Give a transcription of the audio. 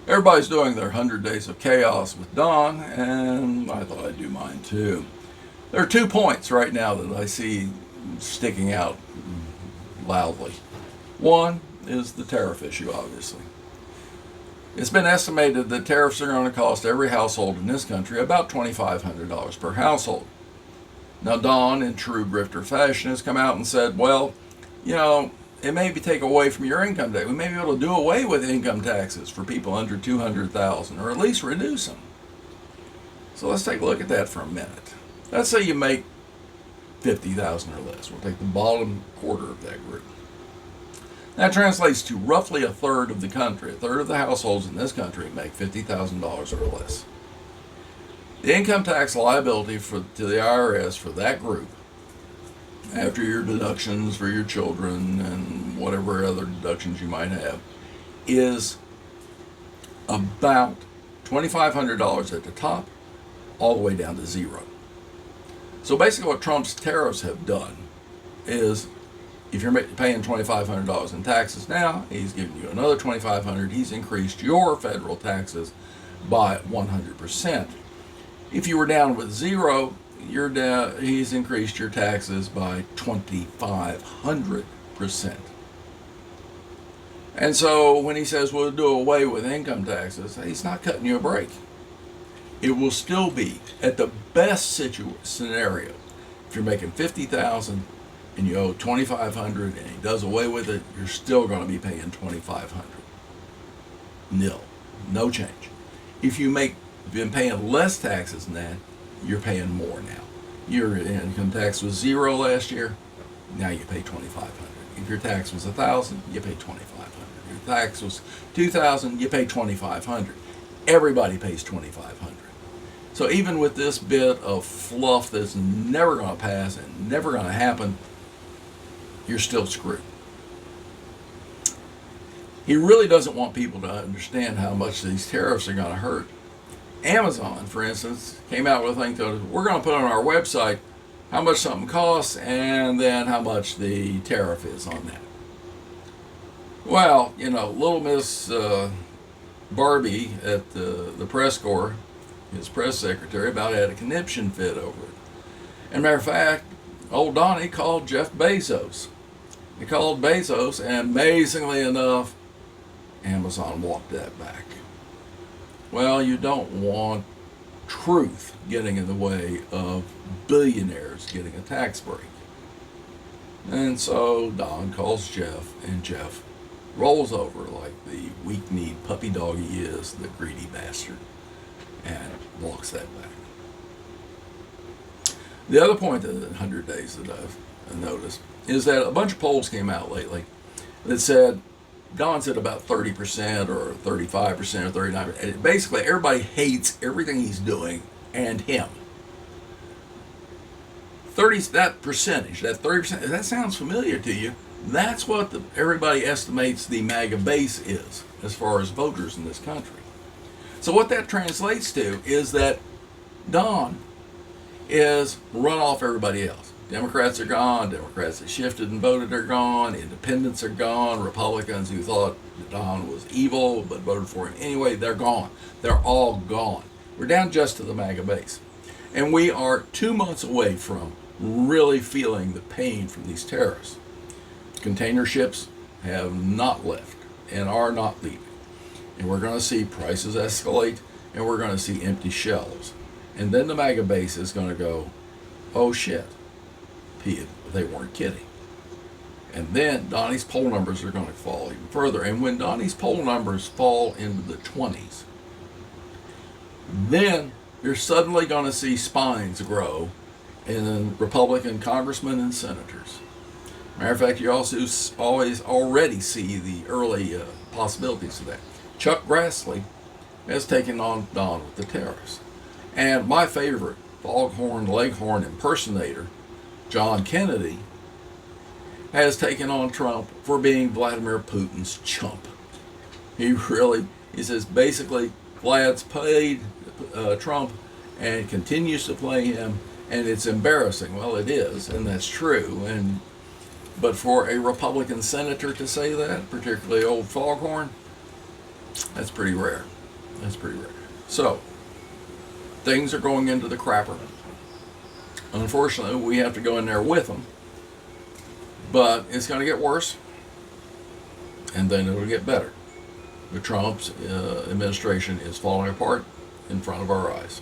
Everybody's doing their 100 Days of Chaos with Don, and I thought I'd do mine too. There are 2 points right now that I see sticking out loudly. One is the tariff issue, obviously. It's been estimated that tariffs are going to cost every household in this country about $2,500 per household. Now, Don, in true grifter fashion, has come out and said, well, you know, it may be take away from your income tax. We may be able to do away with income taxes for people under 200,000, or at least reduce them. So let's take a look at that for a minute. Let's say you make 50,000 or less. We'll take the bottom quarter of that group. That translates to roughly a third of the country. A third of the households in this country make $50,000 or less. The income tax liability to the IRS for that group, after your deductions for your children and whatever other deductions you might have, is about $2,500 at the top, all the way down to zero. So basically what Trump's tariffs have done is, if you're paying $2,500 in taxes now, he's giving you another $2,500. He's increased your federal taxes by 100%. If you were down with zero, he's increased your taxes by 2,500%. And so when he says we'll do away with income taxes, he's not cutting you a break. It will still be, at the best scenario, if you're making 50,000 and you owe 2,500 and he does away with it, you're still going to be paying 2,500. Nil, no change. If you've been paying less taxes than that, you're paying more now. Your income tax was zero last year, now you pay 2,500. If your tax was 1,000, you pay 2,500. If your tax was 2,000, you pay 2,500. Everybody pays 2,500. So even with this bit of fluff that's never going to pass and never going to happen, you're still screwed. He really doesn't want people to understand how much these tariffs are going to hurt. Amazon, for instance, came out with a thing that we're going to put on our website how much something costs and then how much the tariff is on that. Well, little Miss Barbie at the press corps, his press secretary, about had a conniption fit over it. And matter of fact, old Donnie called Jeff Bezos. He called Bezos, and amazingly enough, Amazon walked that back. Well, you don't want truth getting in the way of billionaires getting a tax break. And so Don calls Jeff, and Jeff rolls over like the weak-kneed puppy dog he is, the greedy bastard, and walks that back. The other point of the 100 days that I've noticed is that a bunch of polls came out lately that said, Don said about 30% or 35% or 39%. Basically, everybody hates everything he's doing and him. 30, that percentage, that 30%, that sounds familiar to you. That's what everybody estimates the MAGA base is as far as voters in this country. So what that translates to is that Don is run off everybody else. Democrats are gone. Democrats that shifted and voted are gone. Independents are gone. Republicans who thought that Don was evil but voted for him anyway, they're gone. They're all gone. We're down just to the MAGA base. And we are 2 months away from really feeling the pain from these tariffs. Container ships have not left and are not leaving. And we're going to see prices escalate, and we're going to see empty shelves. And then the MAGA base is going to go, oh shit, they weren't kidding. And then Donnie's poll numbers are going to fall even further. And when Donnie's poll numbers fall into the 20s, then you're suddenly going to see spines grow in Republican congressmen and senators. Matter of fact, you also already see the early possibilities of that. Chuck Grassley has taken on Don with the tariffs. And my favorite foghorn leghorn impersonator, John Kennedy, has taken on Trump for being Vladimir Putin's chump. He says basically Vlad's played Trump and continues to play him, and it's embarrassing. Well, it is, and that's true. But for a Republican senator to say that, particularly old Foghorn, That's pretty rare. That's pretty rare. So, things are going into the crapper. Unfortunately, we have to go in there with them. But it's going to get worse, and then it'll get better. The Trump's administration is falling apart in front of our eyes.